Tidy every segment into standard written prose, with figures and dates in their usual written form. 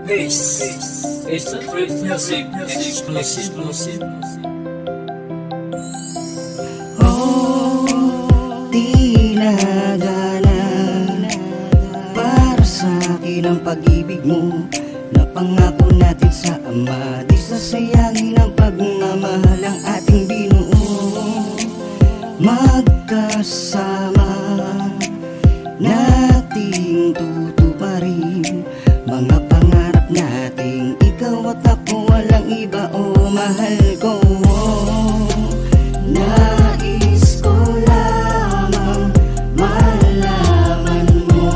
This is the Trip Music exclusive. Di nagana para sa akin ang pag-ibig mo na pangako natin sa Ama. Di sasayangin ang pagmamahal ang ating binuo. Magkasama nating tutuparin mga pangarap nating ikaw at ako, walang iba, oh mahal ko. Nais ko lamang malaman mo,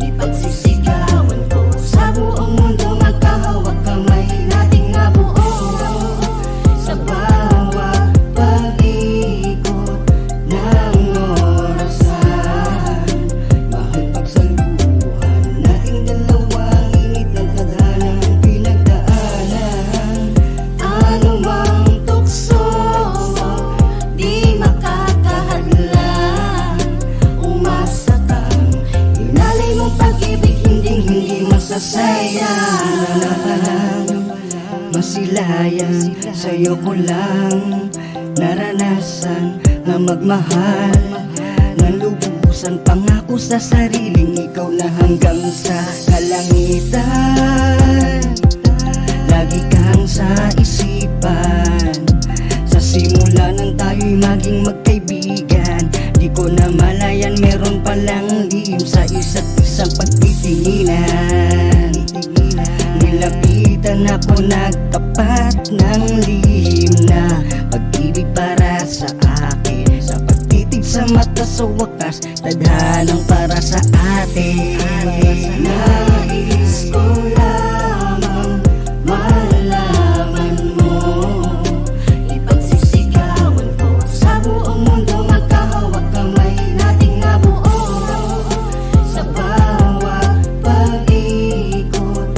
ipagsisigawan ko sa buong mundo, magkahawak kamay nating mabuo. Sa bawat pag-ikot ng orasan, mahal pagsaluhan nating dalawang init ng tadhanang pinagdaanan. Anumang tukso di makakahadlang, umasa kang inalay mong pag-ibig, hindi masasayang. Masilayan sa'yo ko lang naranasan na magmahal ng lubusan, pangako sa sariling ikaw na hanggang sa kalangitan. Lagi kang sa isipan, sa simula nang tayo'y maging magkaibigan. Di ko na malayan meron palang lihim sa isa't isang pagtitinginan. Nilapitan ako nagtapat ng lihim na pag-ibig para sa akin. Sa pagtitig sa mata sa wakas, tadhanang para sa atin. Nais ko lamang malaman mo, ipagsisigawan ko sa buong mundo, magkahawak kamay nating nabuo. Sa bawat pag-ikot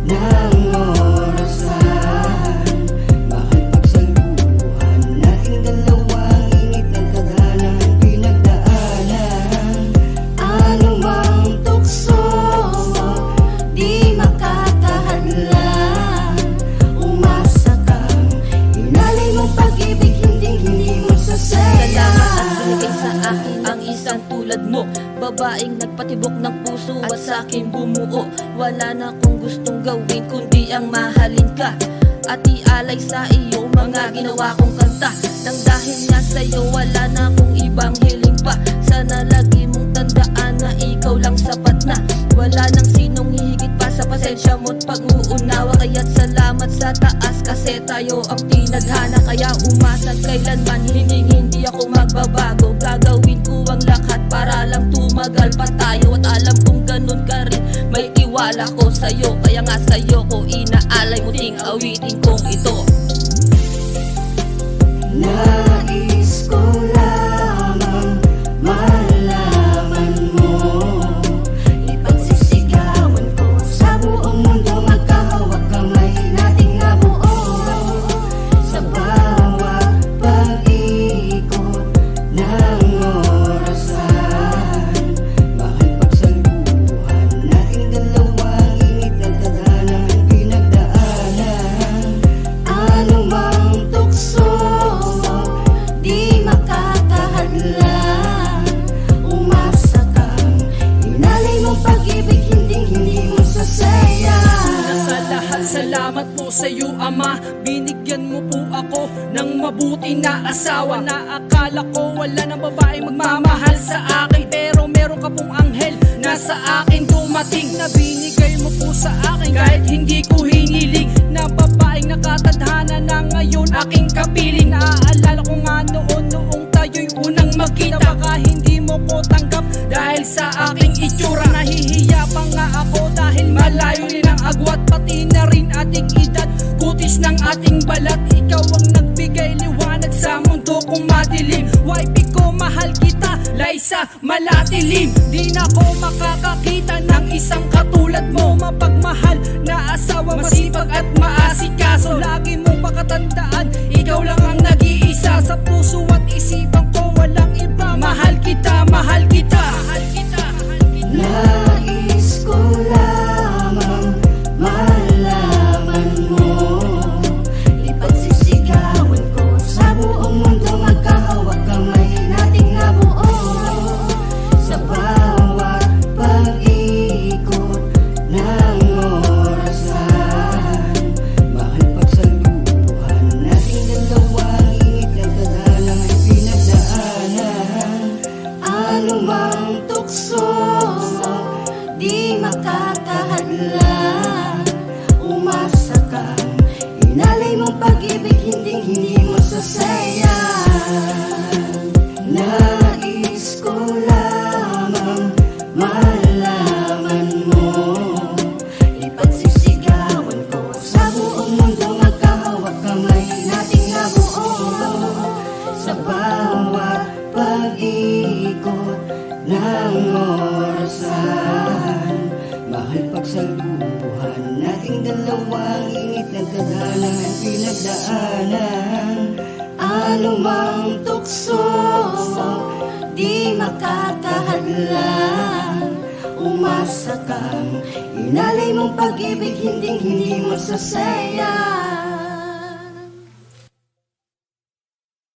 ng orasan, mahal pagsaluhan nating dalawang init ng tadhanang pinagdaanan. Anumang tukso di makakahadlang, umasa kang inalay mong pag-ibig, hindi masasayang. Salamat at binigay sa akin ang isang tulad mo, babaeng nagpatibok ng puso at sa akin bumuo. Wala na akong gustong gawin kundi ang mahalin ka at ialay sa iyo mga ginawa kong kanta. Nang dahil nga sa iyo wala na akong ibang hiling pa. Sana lagi mong tandaan na ikaw lang sapat na. Wala nang sinong hihigit pa sa pasensya mo't pag-uunawa. Kaya't salamat sa taas kasi tayo ang tinadhana. Kaya umasa't kailanman hindi ako magbabago. Gagawin ko ang lahat para lang tumagal pa tayo. At alam kong ganun ka rin, may tiwala ko sa'yo. Kaya nga sa'yo ko inaalay mo ting awitin kong ito. Nais ko lamang malaman mo, ipagsisigawan ko sa buong mundo, magkahawak kamay nating nabuo. Sa bawat pag-ikot ng orasan, mahal pagsaluhan nating dalawang init ng tadhanang pinagdaanan. Anumang tukso di makakahadlang, umasa kang inalay mong pag-ibig, hindi masasayang. Sa lahat salamat po sa iyo Ama, binigyan mo po ako ng mabuti na asawa. Naakala ko wala nang babae magmamahal sa akin, pero meron ka pong anghel na sa akin dumating, na binigay mo po sa akin kahit hindi ko hiniling, na babaeng nakatadhana na ngayon aking kapiling. Naaalala ko nga noong tayo'y unang magkita, baka hindi mo ko tanggap dahil sa aking itsura. Nahihiya pa nga ako dahil malayo rin ang agwat, pati na rin ating edad, kutis ng ating balat. Ikaw ang nagbigay liwanag sa mundo kong madilim. Wifey ko, mahal kita, Liza Malatilim. Di na ko makakakita ng isang katulad mo, mapagmahal na asawa, masipag at maasikaso. Lagi mong pakatandaan, ikaw lang ang nag-iisa sa puso at isipan ko, walang iba. Mahal kita, mahal kita, mahal kita, mahal kita. Nais ko lamang hindi masasayang. Nais ko lamang malaman mo, ipagsisigawan ko sa buong mundo, magkahawak kamay nating nabuo. Sa bawat pag-ikot ng orasan, mahal pagsaluhan nating dalawang init na tadhana ng pinagdaanan. Anumang tukso di makakahadlang, umasa kang inalay mong pag-ibig, hindi masasayang.